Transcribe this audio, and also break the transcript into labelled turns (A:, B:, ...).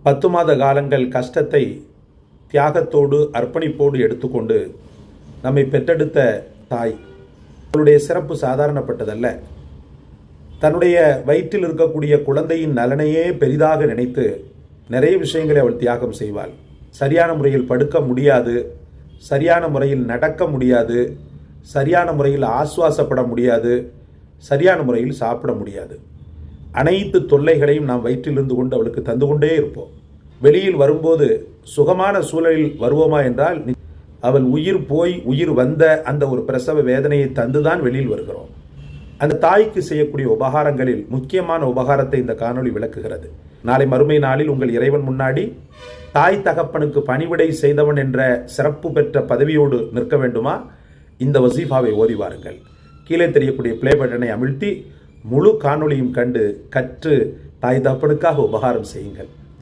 A: 10 மாத காலங்கள் கஷ்டத்தை தியாகத்தோடு அர்ப்பணிப்போடு எடுத்துக்கொண்டு நம்மை பெற்றெடுத்த தாய் அவளுடைய சிறப்பு சாதாரணப்பட்டதல்ல. தன்னுடைய வயிற்றில் இருக்கக்கூடிய குழந்தையின் நலனையே பெரிதாக நினைத்து நிறைய விஷயங்களை அவள் தியாகம் செய்வாள். சரியான முறையில் படுக்க முடியாது, சரியான முறையில் நடக்க முடியாது, சரியான முறையில் ஆசுவாசப்பட முடியாது, சரியான முறையில் சாப்பிட முடியாது. அனைத்து தொல்லைகளையும் நாம் வயிற்றிலிருந்து கொண்டு அவளுக்கு தந்து கொண்டே இருப்போம். வெளியில் வரும்போது சுகமான சூழலில் வருவோமா என்றால் அவள் உயிர் போய் உயிர் வந்த அந்த ஒரு பிரசவ வேதனையை தந்துதான் வெளியில் வருகிறோம். அந்த தாய்க்கு செய்யக்கூடிய உபகாரங்களில் முக்கியமான உபகாரத்தை இந்த காணொளி விளக்குகிறது. நாளை மறுமை நாளில் உங்கள் இறைவன் முன்னாடி தாய் தகப்பனுக்கு பணிவிடை செய்தவன் என்ற சிறப்பு பெற்ற பதவியோடு நிற்க வேண்டுமா? இந்த வசீஃபாவை ஓதி வாருங்கள். கீழே தெரியக்கூடிய பிளே பட்டனை அமிழ்த்தி முழு காணொளியும் கண்டு கற்று தாய் தகப்பனுக்காக உபகாரம் செய்யுங்கள்.